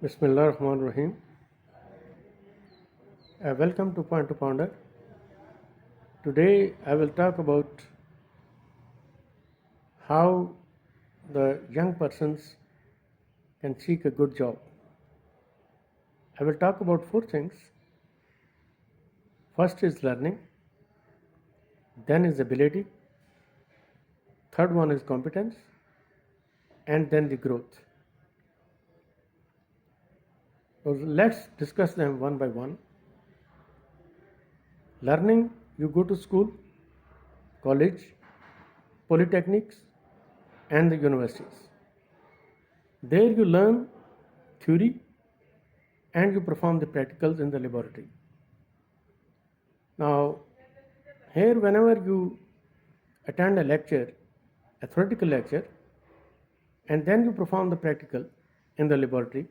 Bismillah ar-Rahman ar-Rahim. Welcome to Point to Ponder. Today I will talk about how the young persons can seek a good job. I will talk about four things. First is learning, then is ability, third one is competence, and then the growth. So let's discuss them one by one. Learning, you go to school, college, polytechnics, and the universities. There you learn theory and you perform the practicals in the laboratory. Now, here whenever you attend a lecture, a theoretical lecture, and then you perform the practical in the laboratory,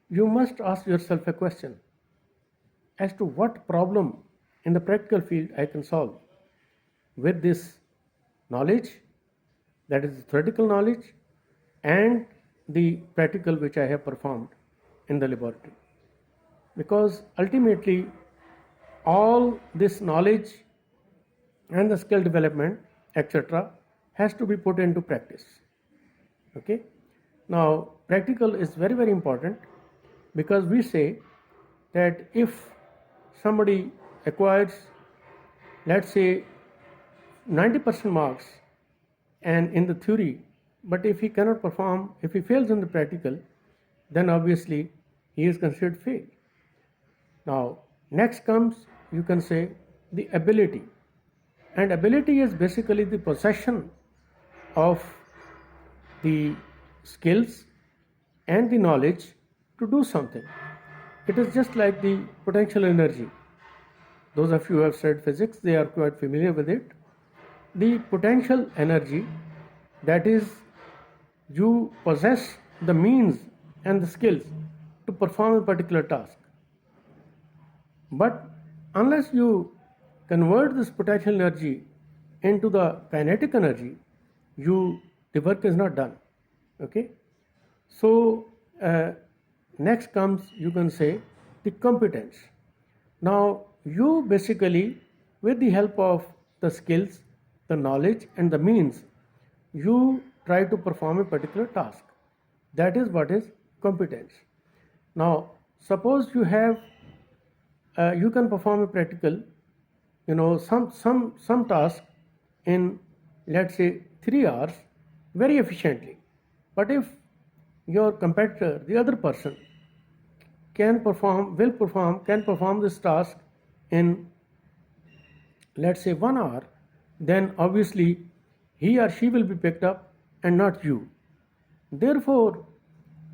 you must ask yourself a question as to what problem in the practical field I can solve with this knowledge, that is the theoretical knowledge, and the practical which I have performed in the laboratory. Because ultimately, all this knowledge and the skill development, etc., has to be put into practice. Okay. Now, practical is very, very important because we say that if somebody acquires, let's say, 90% marks and in the theory, but if he cannot perform, if he fails in the practical, then obviously he is considered failed. Now, next comes, you can say, the ability. And ability is basically the possession of the skills and the knowledge to do something. It is just like the potential energy. Those of you who have studied physics, they are quite familiar with it. The potential energy, that is, you possess the means and the skills to perform a particular task. But unless you convert this potential energy into the kinetic energy, the work is not done. Okay. So next comes, you can say, the competence. Now you basically, with the help of the skills, the knowledge, and the means, you try to perform a particular task. That is what is competence. Now suppose you have you can perform a practical, some task in, let's say, 3 hours very efficiently. But if your competitor, the other person, can perform this task in, let's say, 1 hour, then obviously he or she will be picked up and not you. Therefore,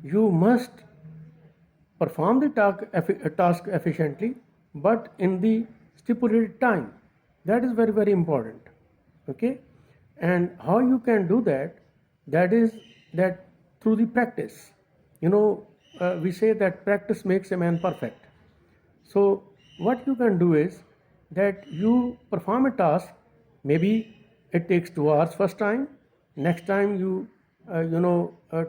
you must perform the task efficiently, but in the stipulated time. That is very, very important. Okay. And how you can do that? That is that through the practice. We say that practice makes a man perfect. So what you can do is that you perform a task. Maybe it takes 2 hours first time. Next time you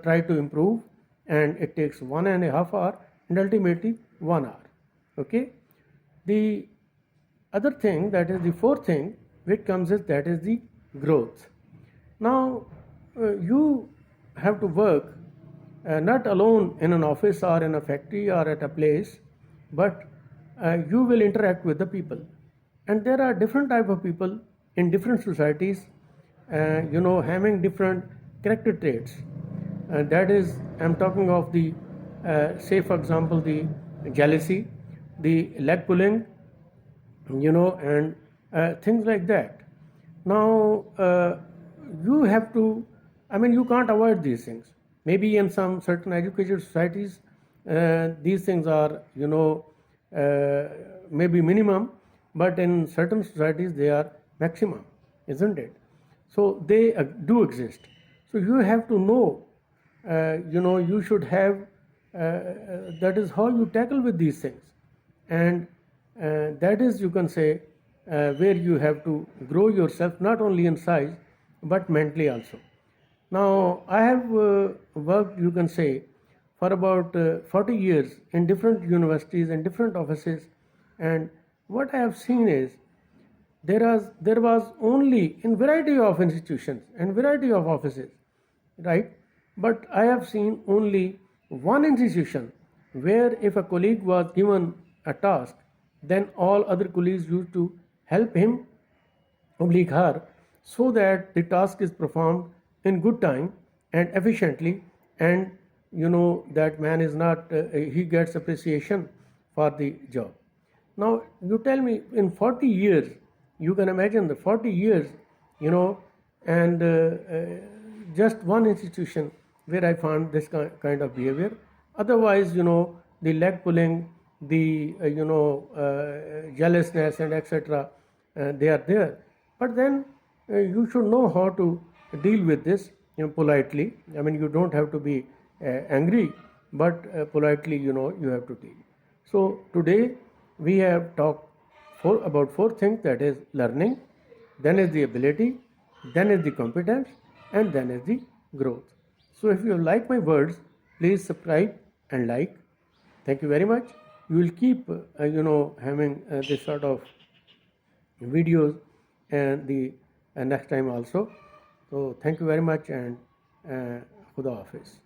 try to improve, and it takes 1.5 hours, and ultimately 1 hour. Okay. The other thing, that is the fourth thing which comes, is that is the growth. Now you have to work not alone in an office or in a factory or at a place, but you will interact with the people. And there are different type of people in different societies, having different character traits. That is, I'm talking of the, say for example, the jealousy, the leg pulling, and things like that. Now you have to, you can't avoid these things. Maybe in some certain educated societies, these things are, maybe minimum, but in certain societies they are maximum, isn't it? So they do exist. So you have to know, you should have, that is how you tackle with these things. And that is, you can say, where you have to grow yourself, not only in size, but mentally also. Now, I have worked, you can say, for about 40 years in different universities and different offices, and what I have seen is there was only in variety of institutions and variety of offices, right? But I have seen only one institution where if a colleague was given a task, then all other colleagues used to help him oblique her so that the task is performed in good time and efficiently, and that man is not he gets appreciation for the job. Now you tell me, in 40 years, you can imagine the 40 years, and just one institution where I found this kind of behavior. Otherwise, the leg pulling, the jealousness and etc. They are there. But then you should know how to deal with this, politely. I mean, you don't have to be angry, but politely, you have to deal. So today we have talked about four things, that is learning, then is the ability, then is the competence, and then is the growth. So if you like my words, please subscribe and like. Thank you very much. We will keep having this sort of videos and the next time also. So thank you very much, and Khuda Hafiz.